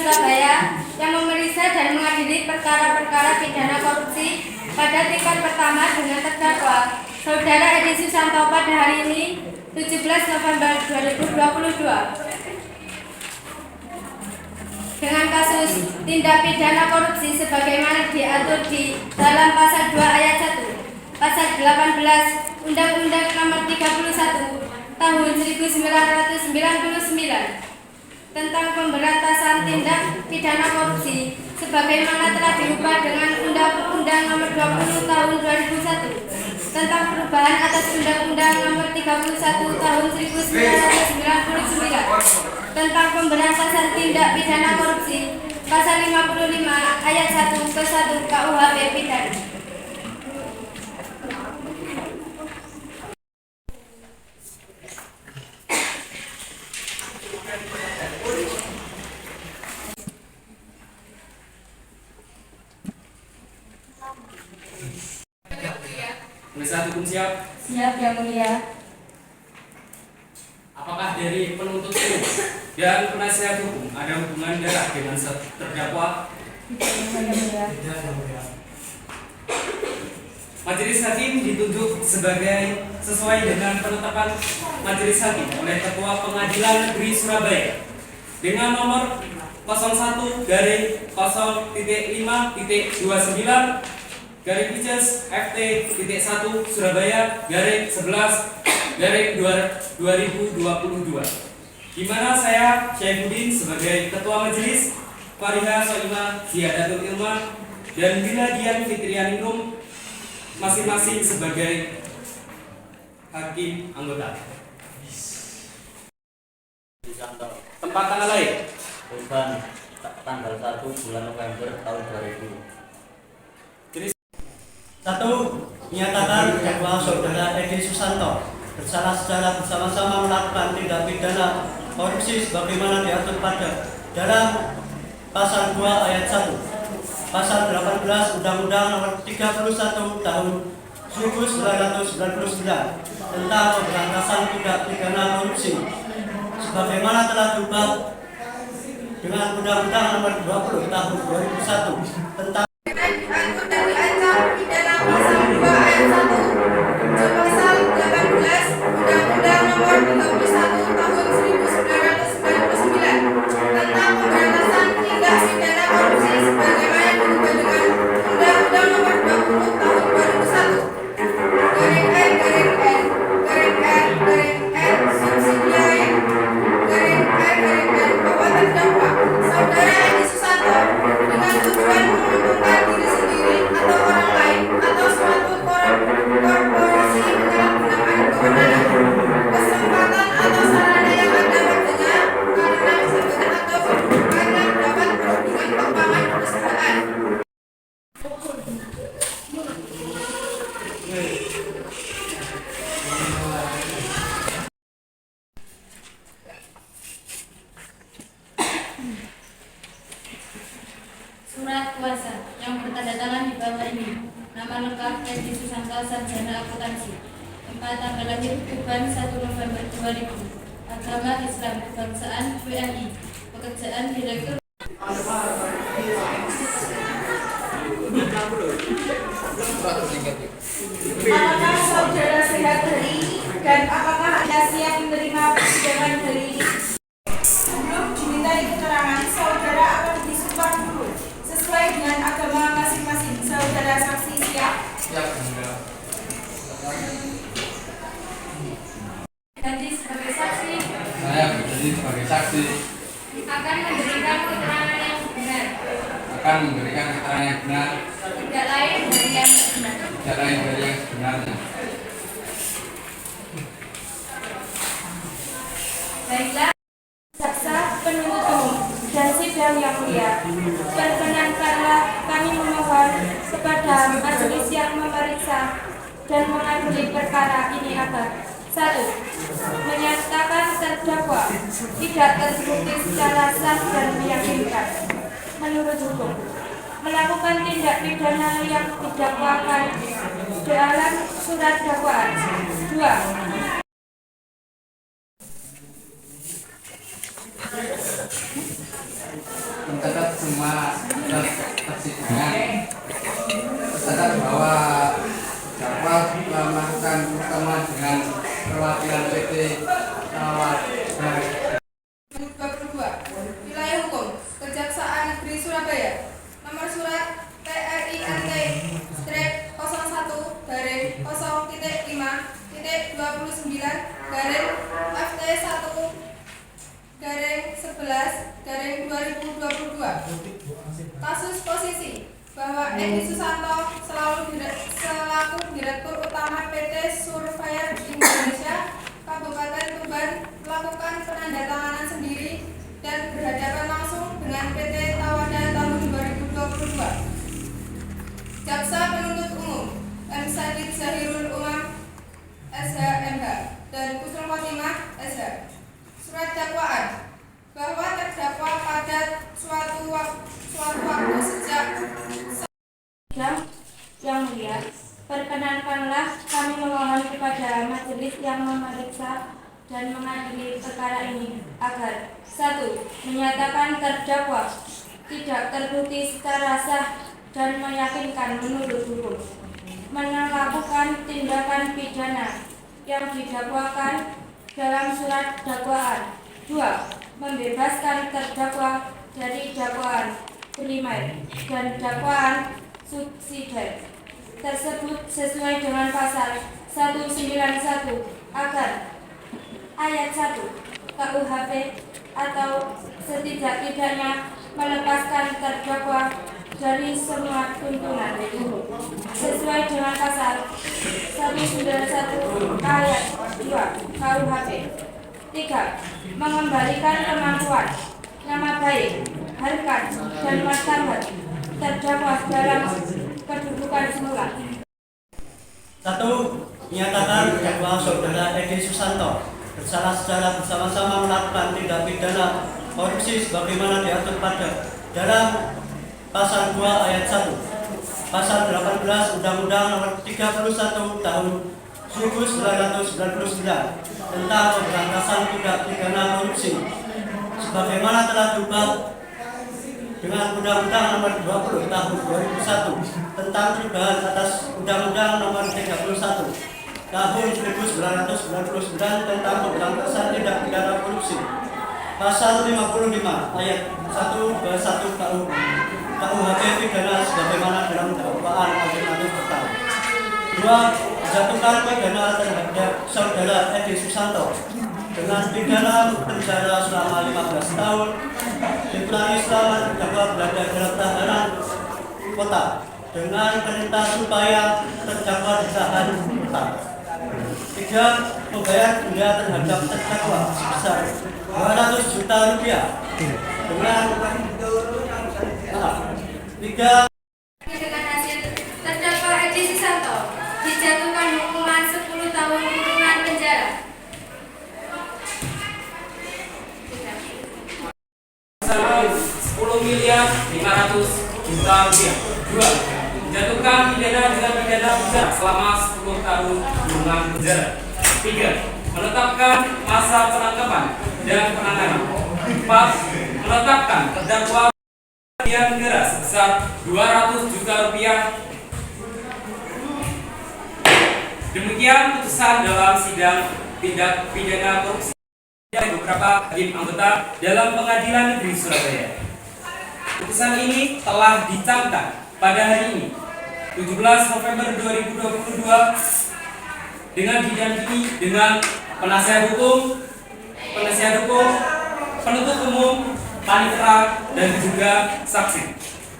Surabaya yang memeriksa dan mengadili perkara-perkara pidana korupsi pada tingkat pertama dengan terdakwa Saudara Edi Susanto pada hari ini 17 November 2022 dengan kasus tindak pidana korupsi sebagaimana diatur di dalam pasal 2 ayat 1, pasal 18 Undang-Undang Nomor 31 Tahun 1999 tentang pemberantasan tindak pidana korupsi sebagaimana telah diubah dengan Undang-Undang Nomor 20 Tahun 2001 tentang perubahan atas Undang-Undang Nomor 31 Tahun 1999 tentang pemberantasan tindak pidana korupsi pasal 55 ayat 1 ke 1 KUHP pidana. Penasihat hukum siap? Siap, Yang Mulia. Apakah dari penuntut umum dan penasihat hukum ada hubungan darah dengan terdakwa? Tidak, Yang Mulia. Majelis Hakim ditunjuk sesuai dengan penetapan Majelis Hakim oleh Ketua Pengadilan Negeri Surabaya dengan nomor 01-0.5.29 FT.1 Surabaya /11/2022, di mana saya Syaifuddin sebagai Ketua Majelis, Fariha Soimah Ziyadatul Ilmah dan Miladian Fitrianinum masing-masing sebagai hakim anggota. Tempat tanggal lahir korban tanggal 1 bulan November tahun 2000. Satu, menyatakan terdakwa Saudara Edi Susanto bersalah secara bersama-sama melakukan tindak pidana korupsi sebagaimana diatur pada dalam pasal 2 ayat 1, pasal 18 Undang-Undang Nomor 31 Tahun 1999 tentang pemberantasan tindak pidana korupsi sebagaimana telah diubah dengan Undang-Undang Nomor 20 Tahun 2001 tentang Surat kuasa yang bertanda tangan di bawah ini. Nama lengkap Edi Susanto, sarjana akuntansi. Tempat tanggal lahir Tuban 1 November 2000. Agama Islam, kebangsaan WNI. Pekerjaan direktur. Apakah saudara sehat hari ini dan apakah Anda siap menerima persidangan hari ini? Sebelum dimintai keterangan, saudara akan disumpah dulu sesuai dengan agama masing-masing. Saudara saksi siap? siap. Jadi sebagai saksi Saya berjanji sebagai saksi akan memberikan keterangan yang benar, tidak lain dari yang benar. sebenarnya. Baiklah, jaksa penuntut umum dan sidang yang mulia, perkenankanlah kami memohon kepada majelis yang memeriksa dan mengadili perkara ini agar 1. Menyatakan terdakwa tidak terbukti secara sah dan meyakinkan menurut hukum melakukan tindak pidana yang didakwakan dalam surat dakwaan. 2. dalam persidangan tercatat bahwa terdakwa melakukan pertemuan dengan perwakilan PT Tawar 2022. Wilayah hukum Kejaksaan Negeri Surabaya. Nomor surat PRI/0-01/11/2022. Kasus posisi bahwa Edi Susanto selaku Direktur Utama PT Surveyor Indonesia Kabupaten Tuban melakukan penandatanganan sendiri dan berhadapan langsung dengan PT Tawada tahun 2022. Jaksa Penuntut Umum M. Sadid Zahirul Umam SH.MH dan Kusnul Khotimah SH. Surat dakwaan bahwa terdakwa pada suatu waktu sejak yang mulia, perkenankanlah kami memohon kepada majelis yang memeriksa dan mengadili perkara ini agar 1. Menyatakan terdakwa tidak terbukti secara sah dan meyakinkan menurut hukum melakukan tindakan pidana yang didakwakan dalam surat dakwaan. 2. Membebaskan terdakwa dari dakwaan primer dan dakwaan subsidiar tersebut sesuai dengan pasal 191 agar ayat 1 KUHP atau setidak-tidaknya melepaskan terdakwa dari semua tuntunan sesuai dengan pasal 191 ayat 2 KUHP. 3. Mengembalikan kemampuan, nama baik, harkat, dan martabat terdakwa dalam kedudukan semula. 1. Menyatakan terdakwa saudara Edi Susanto bersalah secara bersama-sama melakukan tindak pidana korupsi sebagaimana diatur pada dalam pasal 2 ayat 1, pasal 18 Undang-Undang Nomor 31 Tahun 1999 tentang pemberantasan tindak pidana korupsi sebagaimana telah diubah dengan Undang-Undang Nomor 20 Tahun 2001 tentang perubahan atas Undang-Undang Nomor 31 Tahun 1999 tentang pemberantasan tindak pidana korupsi. Pasal 55 ayat 1 ke 1 KUHP pidana sebagaimana dalam dakwaan alternatif pertama. 2. Menjatuhkan pidana terhadap saudara Edi Susanto dengan pidana penjara selama 15 tahun dikurangi selama terdakwa berada dalam tahanan kota dengan perintah supaya terdakwa ditahan kota. 3. Membayar denda terhadap terdakwa sebesar 200 juta rupiah dengan 3. Dengan hasil terdakwa Edi Susanto dijatuhkan hukuman 10 tahun kurungan penjara. Sama 10 miliar 500 juta rupiah. 2. Menjatuhkan pidana dengan pidana penjara selama 10 tahun kurungan penjara. 3. Menetapkan masa penangkapan dan penanganan. 4. Menetapkan terdakwa kerugian negara sebesar 200 juta rupiah. Demikian putusan dalam sidang tindak pidana korupsi dari beberapa hakim anggota dalam Pengadilan Negeri Surabaya. Putusan ini telah dicangkat pada hari ini, 17 November 2022, dengan didampingi dengan penasihat hukum, penuntut umum, panitera, dan juga saksi.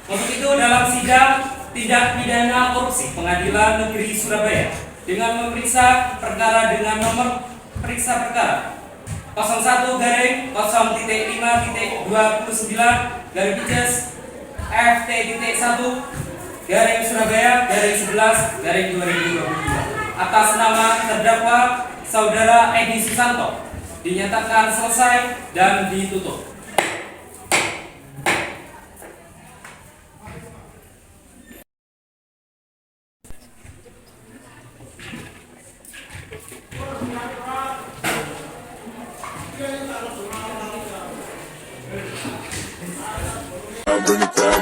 Untuk itu dalam sidang tindak pidana korupsi Pengadilan Negeri Surabaya dengan memeriksa perkara dengan nomor periksa perkara 01/0.5.29 FT.1/Surabaya/11/2022 atas nama terdakwa saudara Edi Susanto dinyatakan selesai dan ditutup. I'll bring it back.